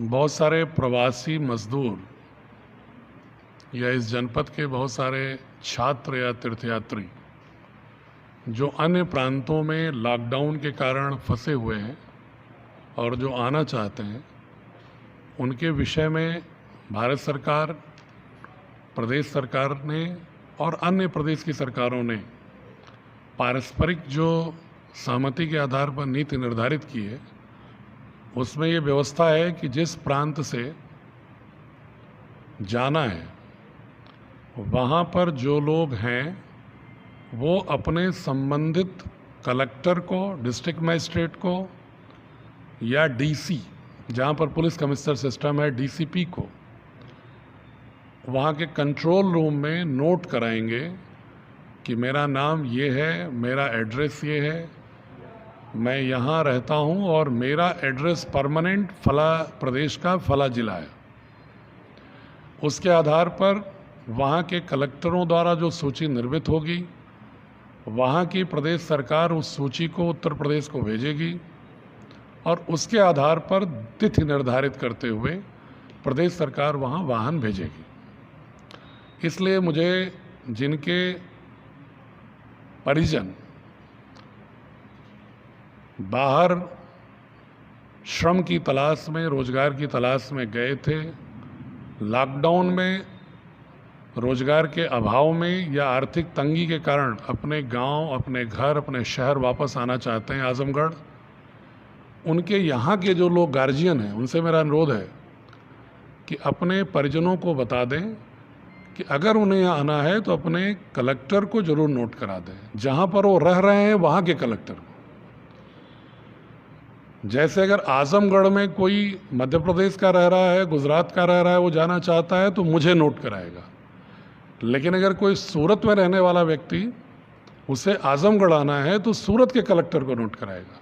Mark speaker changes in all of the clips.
Speaker 1: बहुत सारे प्रवासी मजदूर या इस जनपद के बहुत सारे छात्र या तीर्थयात्री जो अन्य प्रांतों में लॉकडाउन के कारण फंसे हुए हैं और जो आना चाहते हैं, उनके विषय में भारत सरकार, प्रदेश सरकार ने और अन्य प्रदेश की सरकारों ने पारस्परिक जो सहमति के आधार पर नीति निर्धारित की है, उसमें ये व्यवस्था है कि जिस प्रांत से जाना है वहाँ पर जो लोग हैं वो अपने संबंधित कलेक्टर को, डिस्ट्रिक्ट मजिस्ट्रेट को या डीसी, जहाँ पर पुलिस कमिश्नर सिस्टम है, डीसीपी को वहाँ के कंट्रोल रूम में नोट कराएंगे कि मेरा नाम ये है, मेरा एड्रेस ये है, मैं यहाँ रहता हूँ और मेरा एड्रेस परमानेंट फला प्रदेश का फला जिला है। उसके आधार पर वहाँ के कलेक्टरों द्वारा जो सूची निर्मित होगी, वहाँ की प्रदेश सरकार उस सूची को उत्तर प्रदेश को भेजेगी और उसके आधार पर तिथि निर्धारित करते हुए प्रदेश सरकार वहाँ वाहन भेजेगी। इसलिए मुझे जिनके परिजन बाहर श्रम की तलाश में, रोजगार की तलाश में गए थे, लॉकडाउन में रोजगार के अभाव में या आर्थिक तंगी के कारण अपने गांव, अपने घर, अपने शहर वापस आना चाहते हैं आजमगढ़, उनके यहाँ के जो लोग गार्जियन हैं, उनसे मेरा अनुरोध है कि अपने परिजनों को बता दें कि अगर उन्हें यहाँ आना है तो अपने कलेक्टर को जरूर नोट करा दें, जहाँ पर वो रह रहे हैं वहाँ के कलेक्टर को। जैसे अगर आजमगढ़ में कोई मध्य प्रदेश का रह रहा है, गुजरात का रह रहा है, वो जाना चाहता है तो मुझे नोट कराएगा, लेकिन अगर कोई सूरत में रहने वाला व्यक्ति उसे आजमगढ़ आना है तो सूरत के कलेक्टर को नोट कराएगा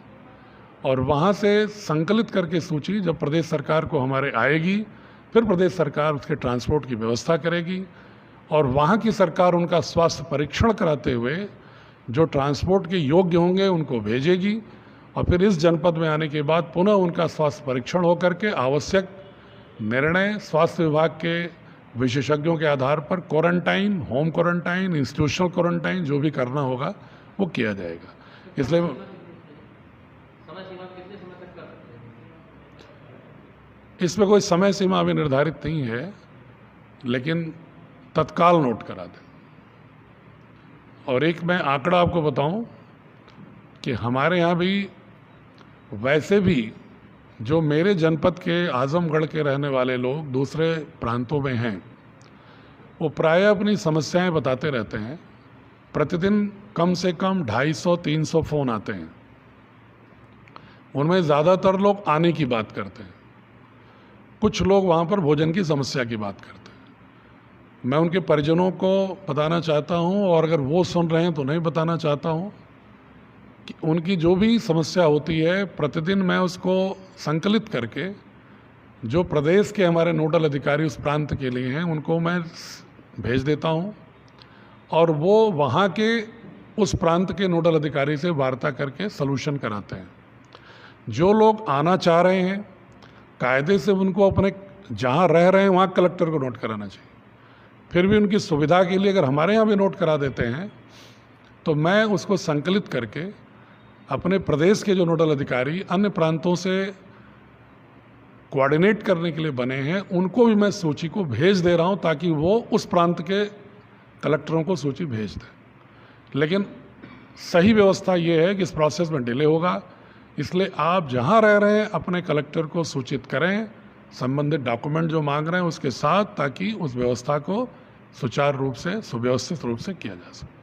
Speaker 1: और वहाँ से संकलित करके सूची जब प्रदेश सरकार को हमारे आएगी, फिर प्रदेश सरकार उसके ट्रांसपोर्ट की व्यवस्था करेगी और वहाँ की सरकार उनका स्वास्थ्य परीक्षण कराते हुए जो ट्रांसपोर्ट के योग्य होंगे उनको भेजेगी और फिर इस जनपद में आने के बाद पुनः उनका स्वास्थ्य परीक्षण होकर के आवश्यक निर्णय स्वास्थ्य विभाग के विशेषज्ञों के आधार पर quarantine, home quarantine, institutional quarantine जो भी करना होगा वो किया जाएगा। इसलिए इसमें कोई समय सीमा अभी निर्धारित नहीं है, लेकिन तत्काल नोट करा दें। और एक मैं आंकड़ा आपको बताऊं कि हमारे यहाँ भी वैसे भी जो मेरे जनपद के आजमगढ़ के रहने वाले लोग दूसरे प्रांतों में हैं, वो प्रायः अपनी समस्याएं बताते रहते हैं। प्रतिदिन कम से कम 250-300 फ़ोन आते हैं। उनमें ज़्यादातर लोग आने की बात करते हैं, कुछ लोग वहाँ पर भोजन की समस्या की बात करते हैं। मैं उनके परिजनों को बताना चाहता हूँ और अगर वो सुन रहे हैं तो नहीं बताना चाहता हूँ कि उनकी जो भी समस्या होती है प्रतिदिन मैं उसको संकलित करके जो प्रदेश के हमारे नोडल अधिकारी उस प्रांत के लिए हैं उनको मैं भेज देता हूँ और वो वहाँ के उस प्रांत के नोडल अधिकारी से वार्ता करके सलूशन कराते हैं। जो लोग आना चाह रहे हैं कायदे से उनको अपने जहाँ रह रहे हैं वहाँ कलेक्टर को नोट कराना चाहिए। फिर भी उनकी सुविधा के लिए अगर हमारे यहाँ भी नोट करा देते हैं तो मैं उसको संकलित करके अपने प्रदेश के जो नोडल अधिकारी अन्य प्रांतों से कोऑर्डिनेट करने के लिए बने हैं उनको भी मैं सूची को भेज दे रहा हूं ताकि वो उस प्रांत के कलेक्टरों को सूची भेज दें। लेकिन सही व्यवस्था ये है कि इस प्रोसेस में डिले होगा, इसलिए आप जहां रह रहे हैं अपने कलेक्टर को सूचित करें संबंधित डॉक्यूमेंट जो मांग रहे हैं उसके साथ, ताकि उस व्यवस्था को सुचारू रूप से, सुव्यवस्थित रूप से किया जा सके।